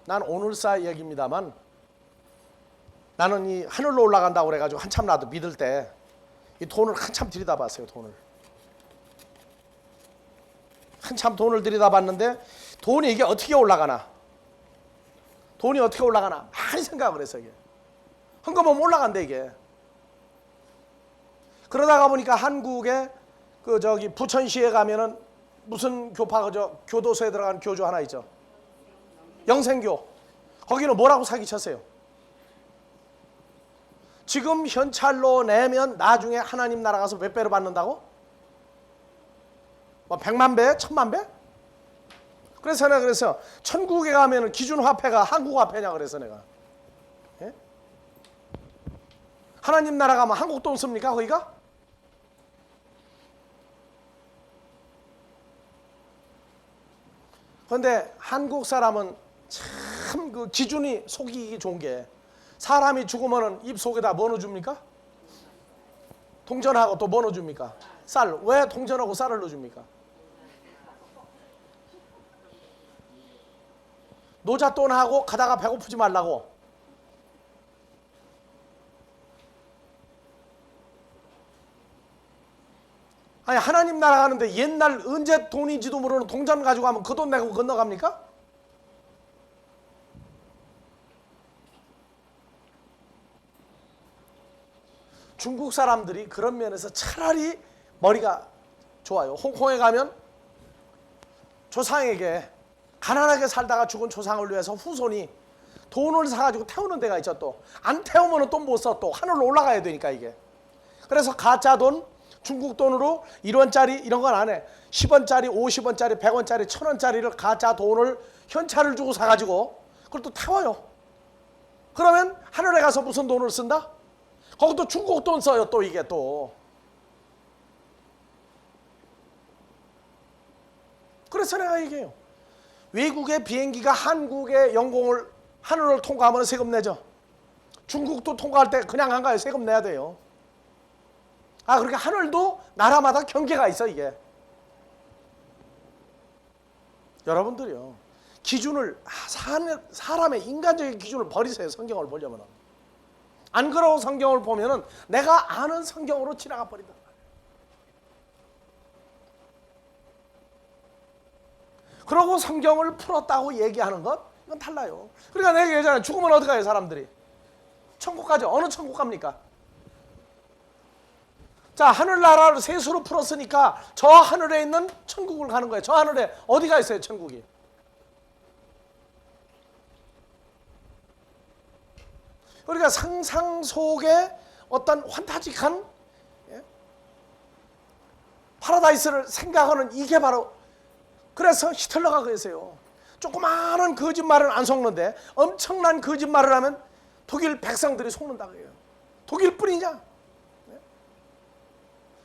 난 오늘사 얘기입니다만 나는 이 하늘로 올라간다고 그래가지고 한참 나도 믿을 때 이 돈을 한참 들여다봤어요. 돈을 한참 돈을 들여다봤는데 돈이 이게 어떻게 올라가나, 돈이 어떻게 올라가나 많이 생각을 했어요. 이게 헌금하면 올라간대 이게. 그러다가 보니까 한국에 그 저기 부천시에 가면은 무슨 교파 그저 교도소에 들어가는 교주 하나 있죠. 영생교. 거기는 뭐라고 사기쳤어요? 지금 현찰로 내면 나중에 하나님 나라 가서 몇 배로 받는다고? 뭐 100만 배? 1000만 배? 그래서 내가 그래서 천국에 가면 기준 화폐가 한국 화폐냐 그래서 내가. 예? 하나님 나라 가면 한국 돈 씁니까 거기가? 그런데 한국 사람은 참 그 기준이 속이기 좋은 게 사람이 죽으면 입 속에다 뭐 넣어줍니까? 동전하고 또 뭐 넣어줍니까? 쌀. 왜 동전하고 쌀을 넣어줍니까? 노잣돈하고 가다가 배고프지 말라고. 아니 하나님 나라 가는데 옛날 언제 돈인지도 모르는 동전 가지고 가면 그 돈 내고 건너갑니까? 중국 사람들이 그런 면에서 차라리 머리가 좋아요. 홍콩에 가면 조상에게 가난하게 살다가 죽은 조상을 위해서 후손이 돈을 사가지고 태우는 데가 있죠. 또 안 태우면 또 못 써. 또 하늘로 올라가야 되니까 이게. 그래서 가짜 돈, 중국 돈으로 1원짜리 이런 건 안 해. 10원짜리, 50원짜리, 100원짜리, 1000원짜리를 가짜 돈을 현찰을 주고 사가지고 그걸 또 태워요. 그러면 하늘에 가서 무슨 돈을 쓴다? 거기도 중국 돈 써요. 또 이게 또. 그래서 내가 얘기해요. 외국의 비행기가 한국의 영공을 하늘을 통과하면 세금 내죠. 중국도 통과할 때 그냥 안 가요. 세금 내야 돼요. 그렇게 하늘도 나라마다 경계가 있어 이게. 여러분들이요. 기준을 사람의 인간적인 기준을 버리세요. 성경을 보려면. 안 그러고 성경을 보면은 내가 아는 성경으로 지나가 버린다. 그러고 성경을 풀었다고 얘기하는 것 이건 달라요. 그러니까 내가 얘기하잖아요. 죽으면 어디 가요 사람들이? 천국 가죠. 어느 천국 갑니까? 자, 하늘나라를 셋으로 풀었으니까 저 하늘에 있는 천국을 가는 거예요. 저 하늘에 어디가 있어요 천국이? 우리가 상상 속에 어떤 환타지한 파라다이스를 생각하는 이게 바로, 그래서 히틀러가 그랬어요. 조그마한 거짓말은 안 속는데 엄청난 거짓말을 하면 독일 백성들이 속는다고 해요. 독일뿐이냐?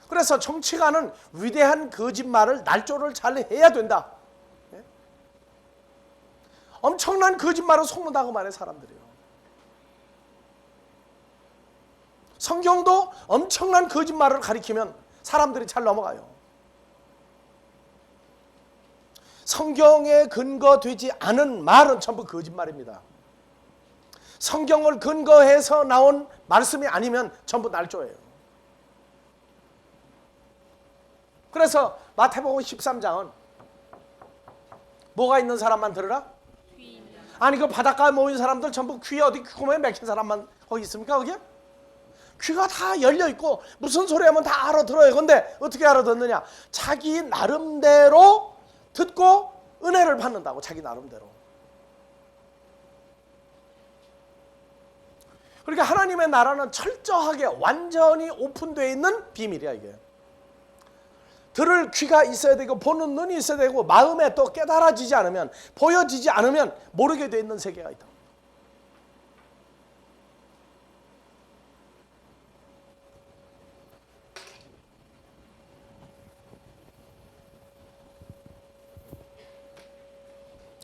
그래서 정치가는 위대한 거짓말을 날조를 잘 해야 된다. 엄청난 거짓말을 속는다고 말해 사람들이요. 성경도 엄청난 거짓말을 가리키면 사람들이 잘 넘어가요. 성경에 근거되지 않은 말은 전부 거짓말입니다. 성경을 근거해서 나온 말씀이 아니면 전부 날조예요. 그래서 마태복음 13장은 뭐가 있는 사람만 들으라? 아니 그 바닷가에 모인 사람들 전부 귀에 어디 구멍에 맥힌 사람만 거기 있습니까? 거기? 귀가 다 열려 있고 무슨 소리 하면 다 알아들어요. 근데 어떻게 알아듣느냐? 자기 나름대로 듣고 은혜를 받는다고. 자기 나름대로. 그러니까 하나님의 나라는 철저하게 완전히 오픈되어 있는 비밀이야 이게. 들을 귀가 있어야 되고 보는 눈이 있어야 되고 마음에 또 깨달아지지 않으면, 보여지지 않으면 모르게 되어 있는 세계가 있다.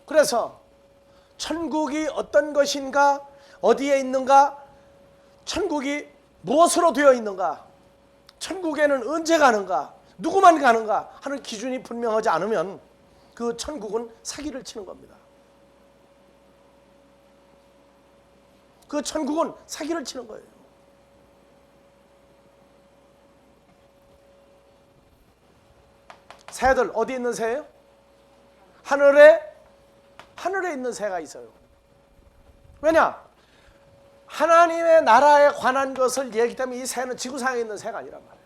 그래서 천국이 어떤 것인가, 어디에 있는가, 천국이 무엇으로 되어 있는가, 천국에는 언제 가는가, 누구만 가는가 하는 기준이 분명하지 않으면 그 천국은 사기를 치는 겁니다. 그 천국은 사기를 치는 거예요. 새들 어디 있는 새예요? 하늘에 있는 새가 있어요. 왜냐? 하나님의 나라에 관한 것을 얘기하기 때문에 이 새는 지구상에 있는 새가 아니란 말이에요.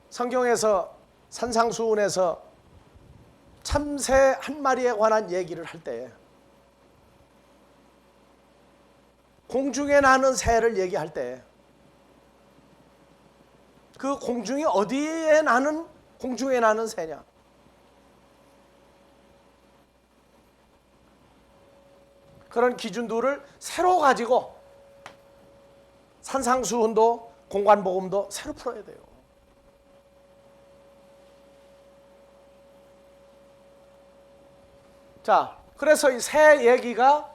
성경에서 산상수훈에서 참새 한 마리에 관한 얘기를 할 때 공중에 나는 새를 얘기할 때 그 공중이 어디에 나는 공중에 나는 새냐? 그런 기준들을 새로 가지고 산상수훈도 공관복음도 새로 풀어야 돼요. 자, 그래서 이 새 얘기가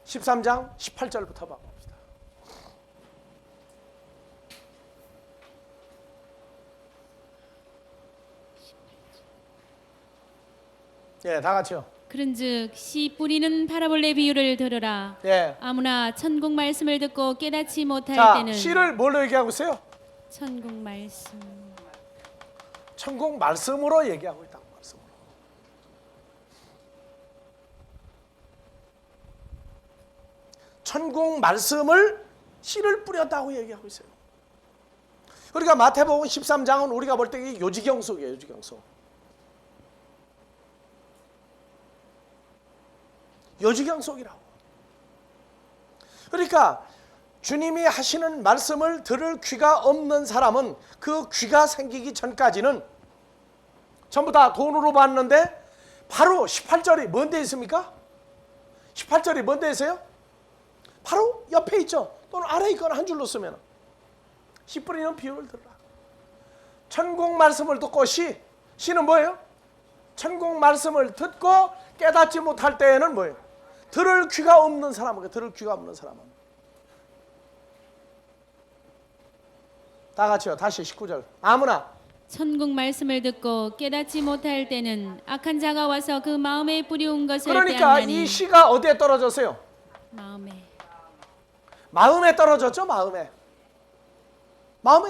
13장 18절부터 봅시다. 다 같이요. 그런즉 씨 뿌리는 파라볼레 비유를 들으라. 아무나 천국 말씀을 듣고 깨닫지 못할 때는. 씨를 뭘로 얘기하고 있어요? 천국 말씀. 천국 말씀으로 얘기하고 있다고. 말씀으로. 천국 말씀을 씨를 뿌렸다고 얘기하고 있어요. 그러니까 마태복음 13장은 우리가 볼 때 요지경속이에요. 요지경속. 요지경 속이라고. 그러니까 주님이 하시는 말씀을 들을 귀가 없는 사람은 그 귀가 생기기 전까지는 전부 다 돈으로 받는데 바로 18절이 뭔 데 있습니까? 18절이 뭔 데 있어요? 바로 옆에 있죠. 또는 아래에 있거나 한 줄로 쓰면 씨 뿌리는 비유를 들으라. 천국 말씀을 듣고 씨는 뭐예요? 천국 말씀을 듣고 깨닫지 못할 때에는 뭐예요? 들을 귀가 없는 사람은, 들을 귀가 없는 사람은. 다 같이요. 다시 19절. 아무나 천국 말씀을 듣고 깨닫지 못할 때는 악한 자가 와서 그 마음에 뿌리운 것을 그러니까 빼앗나니. 이 씨가 어디에 떨어졌어요? 마음에. 마음에 떨어졌죠. 마음에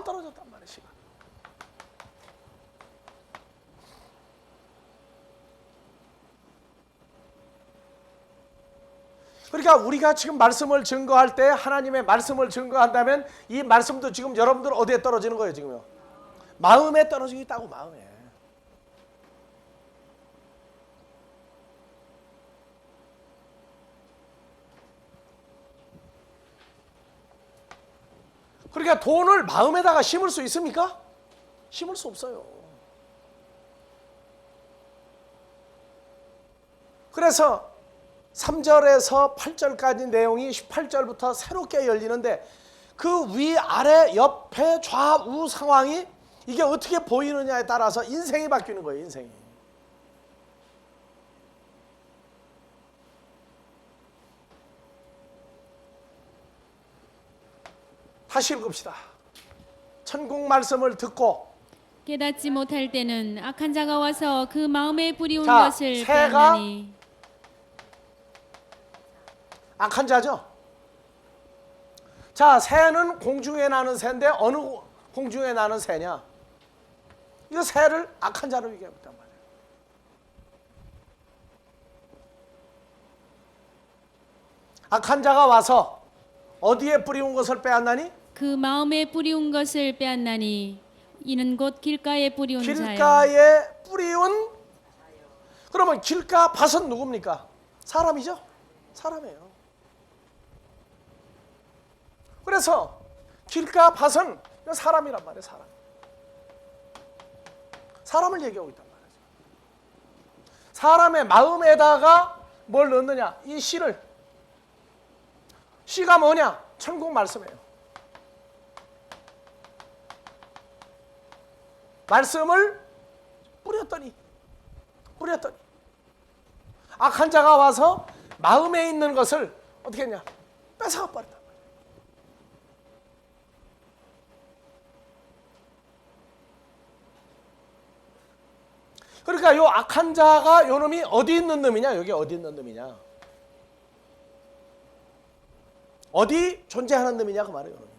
떨어졌단 말이에요. 씨가. 그러니까 우리가 지금 말씀을 증거할 때 하나님의 말씀을 증거한다면 이 말씀도 지금 여러분들 어디에 떨어지는 거예요? 지금요? 마음에 떨어지고 있다고. 마음에. 그러니까 돈을 마음에다가 심을 수 있습니까? 심을 수 없어요. 그래서 3절에서 8절까지 내용이 18절부터 새롭게 열리는데 그 위아래 옆에 좌우 상황이 이게 어떻게 보이느냐에 따라서 인생이 바뀌는 거예요. 인생이. 다시 읽읍시다. 천국 말씀을 듣고 깨닫지 못할 때는 악한 자가 와서 그 마음에 뿌리운 자, 것을 새가 빼앗나니. 악한 자죠. 자, 새는 공중에 나는 새인데 어느 공중에 나는 새냐? 이거 새를 악한 자로 얘기하고 있단 말이에요. 악한 자가 와서 어디에 뿌리운 것을 빼앗나니? 그 마음에 뿌리운 것을 빼앗나니. 이는 곧 길가에 뿌리운 자요. 길가에 뿌리운. 그러면 길가 밭은 누굽니까? 사람이죠. 사람이에요. 그래서 길가 밭은 사람이란 말이에요. 사람을 얘기하고 있단 말이에요. 사람의 마음에다가 뭘 넣느냐? 이 씨를. 씨가 뭐냐? 천국 말씀이에요. 말씀을 뿌렸더니 악한 자가 와서 마음에 있는 것을 어떻게 했냐? 뺏어가 버렸다. 그러니까 요 악한 자가 요 놈이 어디 있는 놈이냐? 여기 어디 있는 놈이냐? 어디 존재하는 놈이냐 그 말이에요.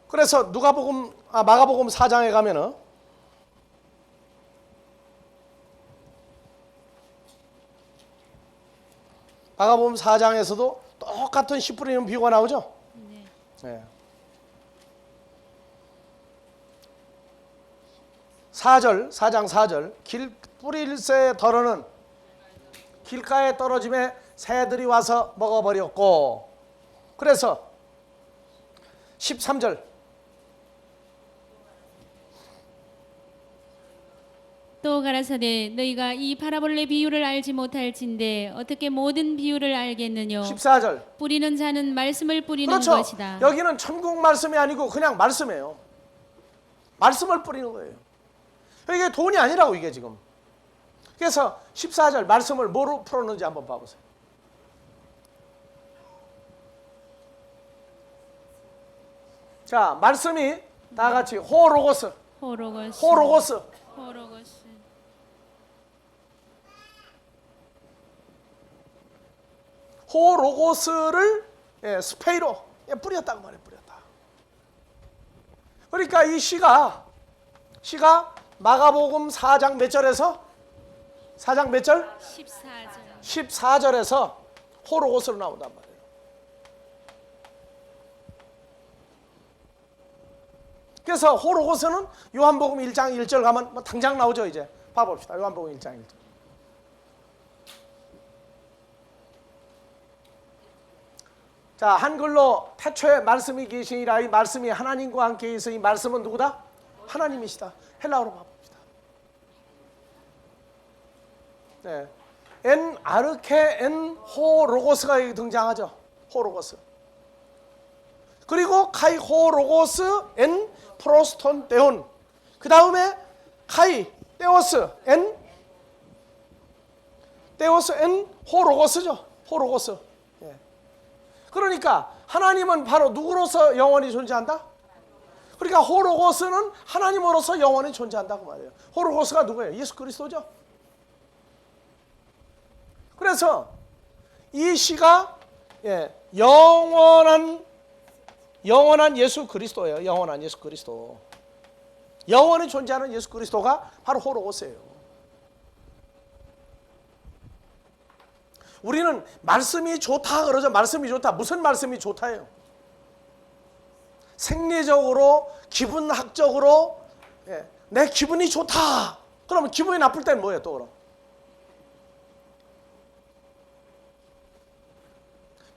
그래서 마가복음 4장에 가면은 마가복음 4장에서도 똑같은 씨 뿌리는 비유가 나오죠. 네. 네. 4장 4절 길 뿌릴새 덜어는 길가에 떨어짐에 새들이 와서 먹어버렸고. 그래서 13절 또 가라사대 너희가 이 파라볼레 비유를 알지 못할진대 어떻게 모든 비유를 알겠느냐. 14절 뿌리는 자는 말씀을 뿌리는 그렇죠. 것이다. 여기는 천국 말씀이 아니고 그냥 말씀이에요. 말씀을 뿌리는 거예요. 이게 돈이 아니라고 이게 지금. 그래서 14절 말씀을 뭐로 풀었는지 한번 봐보세요. 자, 말씀이 다 같이 호로고스. 호로고스를 스페이로 뿌렸다고 말해. 뿌렸다. 그러니까 이 시가 마가복음 4장 몇 절에서 4장 몇 절? 14절에서 호로고스로 나온단 말이에요. 그래서 호로고스는 요한복음 1장 1절 가면 당장 나오죠. 이제 봐봅시다. 요한복음 1장 1절. 자, 한글로 태초에 말씀이 계시니라. 이 말씀이 하나님과 함께 있어. 이 말씀은 누구다? 하나님이시다. 헬라어로 봐봅시다. 네. 엔 아르케 엔 호 로고스가 여기 등장하죠. 호 로고스. 그리고 카이 호 로고스 엔 프로스톤 데온. 그 다음에 카이 테오스 엔 호 로고스죠. 호 로고스. 예. 그러니까 하나님은 바로 누구로서 영원히 존재한다? 그러니까 호 로고스는 하나님으로서 영원히 존재한다고 말해요. 호 로고스가 누구예요? 예수 그리스도죠. 그래서 이 시가 영원한 예수 그리스도예요. 영원한 예수 그리스도. 영원히 존재하는 예수 그리스도가 바로 호로고스예요. 우리는 말씀이 좋다 그러죠. 말씀이 좋다. 무슨 말씀이 좋다예요? 생리적으로, 기분학적으로 내 기분이 좋다. 그러면 기분이 나쁠 때는 뭐예요? 또 그럼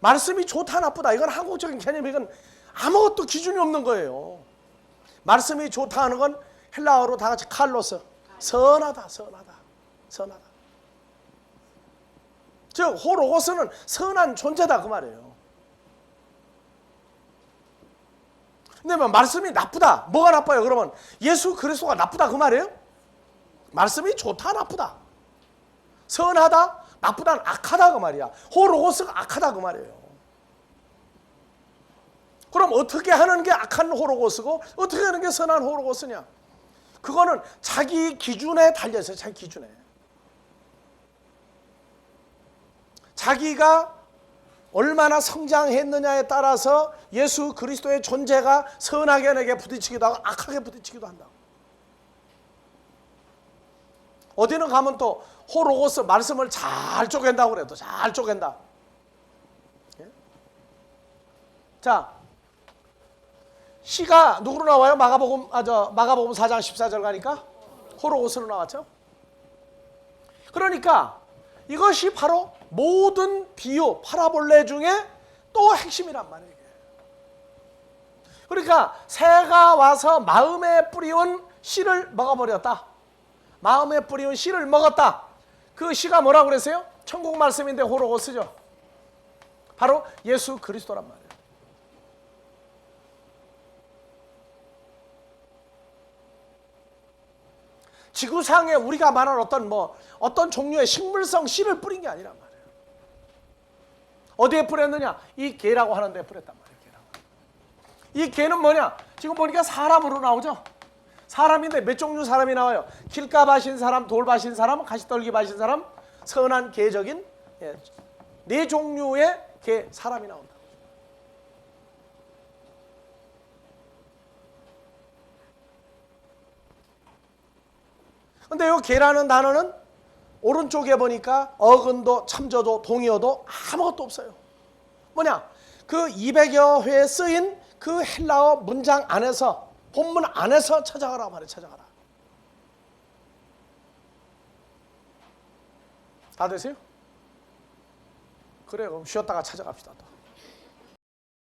말씀이 좋다 나쁘다 이건 한국적인 개념이 이건 아무것도 기준이 없는 거예요. 말씀이 좋다 하는 건 헬라어로 다 같이 칼로스, 선하다. 즉 호로고스는 선한 존재다 그 말이에요. 근데 뭐 말씀이 나쁘다. 뭐가 나빠요? 그러면 예수 그리스도가 나쁘다 그 말이에요? 말씀이 좋다 나쁘다, 선하다 나쁘다는 악하다 그 말이야. 호로고스가 악하다 그 말이에요. 그럼 어떻게 하는 게 악한 호로고스고 어떻게 하는 게 선한 호로고스냐? 그거는 자기 기준에 달려있어요. 자기 기준에. 자기가 얼마나 성장했느냐에 따라서 예수 그리스도의 존재가 선하게 내게 부딪히기도 하고 악하게 부딪히기도 한다고. 어디는 가면 또 호로고스 말씀을 잘 쪼갠다고 그래요. 잘 쪼갠다. 자, 시가 누구로 나와요? 마가복음 4장 14절 가니까 호로고스로 나왔죠. 그러니까 이것이 바로 모든 비유, 파라볼레 중에 또 핵심이란 말이에요. 그러니까 새가 와서 마음에 뿌리온 씨를 먹어버렸다. 마음에 뿌리온 씨를 먹었다. 그 씨가 뭐라고 그랬어요? 천국 말씀인데 호로고스죠. 바로 예수 그리스도란 말이에요. 지구상에 우리가 말하는 어떤 종류의 식물성 씨를 뿌린 게 아니란 말이에요. 어디에 뿌렸느냐? 이 개라고 하는 데에 뿌렸단 말이에요. 개라고. 이 개는 뭐냐? 지금 보니까 사람으로 나오죠. 사람인데 몇 종류 사람이 나와요? 길가바신 사람, 돌바신 사람, 가시떨기바신 사람, 선한 개적인 네 종류의 개 사람이 나온다. 근데 이 개라는 단어는 오른쪽에 보니까 어근도 참저도 동의어도 아무것도 없어요. 뭐냐? 그 200여 회에 쓰인 그 헬라어 문장 안에서, 본문 안에서 찾아가라 말이에요. 찾아가라. 다 되세요? 그래요. 그럼 쉬었다가 찾아갑시다. 또.